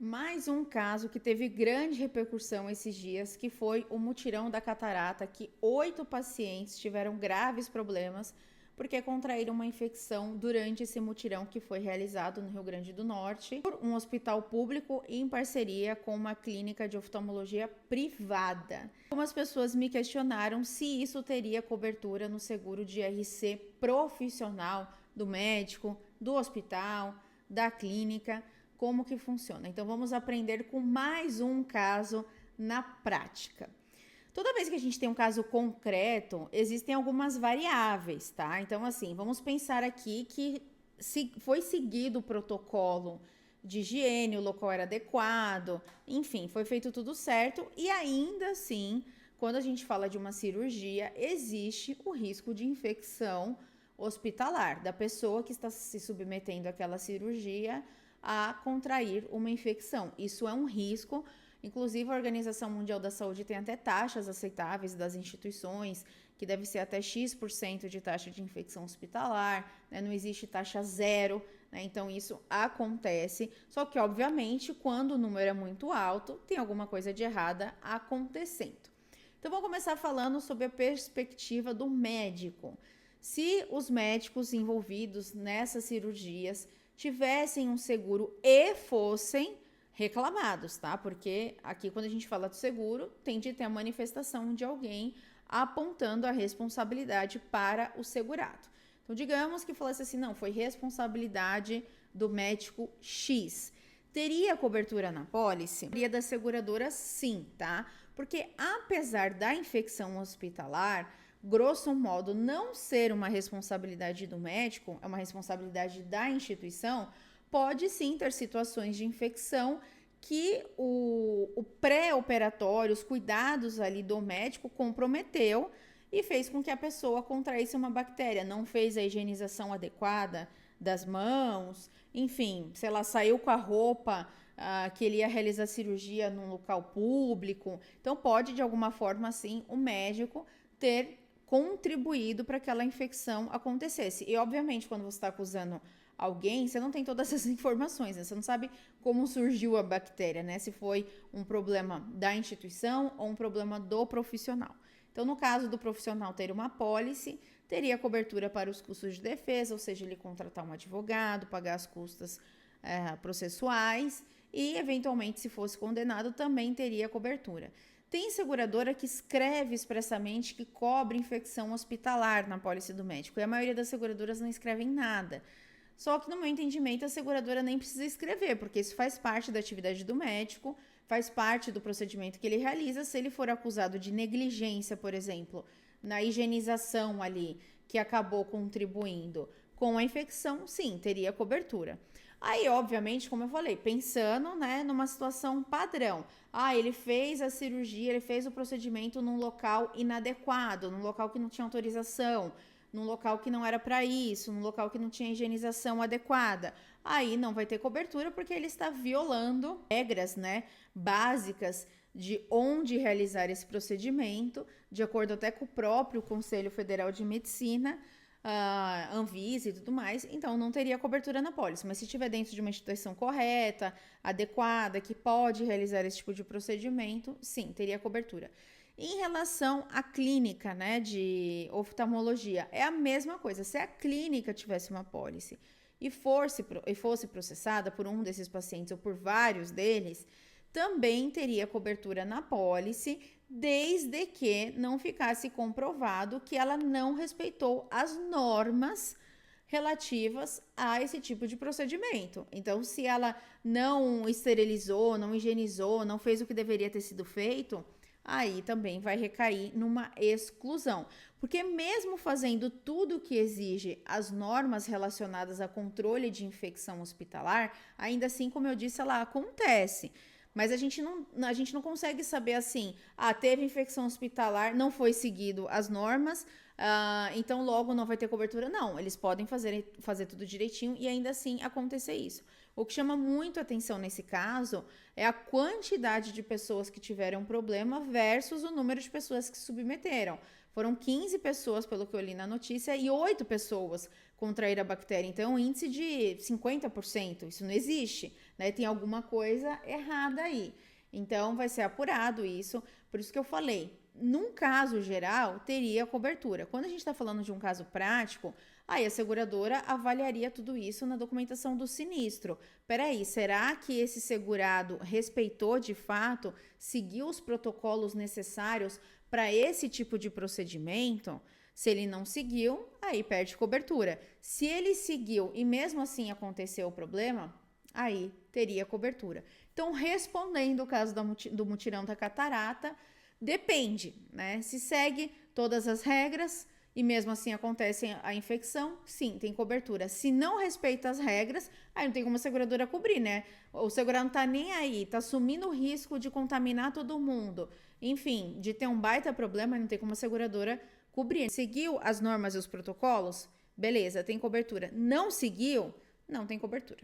Mais um caso que teve grande repercussão esses dias, que foi o mutirão da catarata, que 8 pacientes tiveram graves problemas porque contraíram uma infecção durante esse mutirão que foi realizado no Rio Grande do Norte por um hospital público em parceria com uma clínica de oftalmologia privada. Algumas pessoas me questionaram se isso teria cobertura no seguro de IRC profissional do médico, do hospital, da clínica. Como que funciona? Então vamos aprender com mais um caso na prática. Toda vez que a gente tem um caso concreto, existem algumas variáveis, tá? Então assim, vamos pensar aqui que foi seguido o protocolo de higiene, o local era adequado, enfim, foi feito tudo certo e ainda assim, quando a gente fala de uma cirurgia, existe o risco de infecção hospitalar da pessoa que está se submetendo àquela cirurgia a contrair uma infecção. Isso é um risco. Inclusive, a Organização Mundial da Saúde tem até taxas aceitáveis das instituições, que deve ser até X% de taxa de infecção hospitalar, né? Não existe taxa zero, né? Então isso acontece. Só que, obviamente, quando o número é muito alto, tem alguma coisa de errada acontecendo. Então, vou começar falando sobre a perspectiva do médico. Se os médicos envolvidos nessas cirurgias tivessem um seguro e fossem reclamados, tá? Porque aqui, quando a gente fala do seguro, tem de ter a manifestação de alguém apontando a responsabilidade para o segurado. Então, digamos que falasse assim, não, foi responsabilidade do médico X. Teria cobertura na pólice? Teria da seguradora, sim, tá? Porque apesar da infecção hospitalar, grosso modo, não ser uma responsabilidade do médico, é uma responsabilidade da instituição, pode sim ter situações de infecção que o pré-operatório, os cuidados ali do médico comprometeu e fez com que a pessoa contraísse uma bactéria, não fez a higienização adequada das mãos, enfim, se ela saiu com a roupa que ele ia realizar cirurgia num local público, então pode de alguma forma assim o médico ter contribuído para que aquela infecção acontecesse. E obviamente quando você está acusando alguém, você não tem todas essas informações, né? Você não sabe como surgiu a bactéria, né? Se foi um problema da instituição ou um problema do profissional. Então, no caso do profissional ter uma apólice, teria cobertura para os custos de defesa, ou seja, ele contratar um advogado, pagar as custas processuais e, eventualmente, se fosse condenado, também teria cobertura. Tem seguradora que escreve expressamente que cobre infecção hospitalar na apólice do médico, e a maioria das seguradoras não escrevem nada. Só que, no meu entendimento, a seguradora nem precisa escrever, porque isso faz parte da atividade do médico, faz parte do procedimento que ele realiza. Se ele for acusado de negligência, por exemplo, na higienização ali, que acabou contribuindo com a infecção, sim, teria cobertura. Aí, obviamente, como eu falei, pensando, né, numa situação padrão. Ele fez a cirurgia, ele fez o procedimento num local inadequado, num local que não tinha autorização, num local que não era para isso, num local que não tinha higienização adequada. Aí não vai ter cobertura porque ele está violando regras, né, básicas de onde realizar esse procedimento, de acordo até com o próprio Conselho Federal de Medicina, Anvisa e tudo mais, então não teria cobertura na pólice. Mas se estiver dentro de uma instituição correta, adequada, que pode realizar esse tipo de procedimento, sim, teria cobertura. Em relação à clínica, né, de oftalmologia, é a mesma coisa. Se a clínica tivesse uma apólice e fosse processada por um desses pacientes ou por vários deles, também teria cobertura na apólice, desde que não ficasse comprovado que ela não respeitou as normas relativas a esse tipo de procedimento. Então, se ela não esterilizou, não higienizou, não fez o que deveria ter sido feito, aí também vai recair numa exclusão. Porque mesmo fazendo tudo o que exige as normas relacionadas a controle de infecção hospitalar, ainda assim, como eu disse, ela acontece. Mas a gente não consegue saber assim, teve infecção hospitalar, não foi seguido as normas, então logo não vai ter cobertura. Não, eles podem fazer tudo direitinho e ainda assim acontecer isso. O que chama muito atenção nesse caso é a quantidade de pessoas que tiveram problema versus o número de pessoas que se submeteram. Foram 15 pessoas, pelo que eu li na notícia, e 8 pessoas contraíram a bactéria. Então, um índice de 50%. Isso não existe. né? Tem alguma coisa errada aí. Então, vai ser apurado isso. Por isso que eu falei, num caso geral, teria cobertura. Quando a gente está falando de um caso prático, aí a seguradora avaliaria tudo isso na documentação do sinistro. Peraí, será que esse segurado respeitou de fato, seguiu os protocolos necessários para esse tipo de procedimento? Se ele não seguiu, aí perde cobertura. Se ele seguiu e mesmo assim aconteceu o problema, aí teria cobertura. Então, respondendo o caso do mutirão da catarata, depende, né? Se segue todas as regras e mesmo assim acontece a infecção, sim, tem cobertura. Se não respeita as regras, aí não tem como a seguradora cobrir, né? O segurado não tá nem aí, tá assumindo o risco de contaminar todo mundo. Enfim, de ter um baita problema, não tem como a seguradora cobrir. Seguiu as normas e os protocolos? Beleza, tem cobertura. Não seguiu? Não tem cobertura.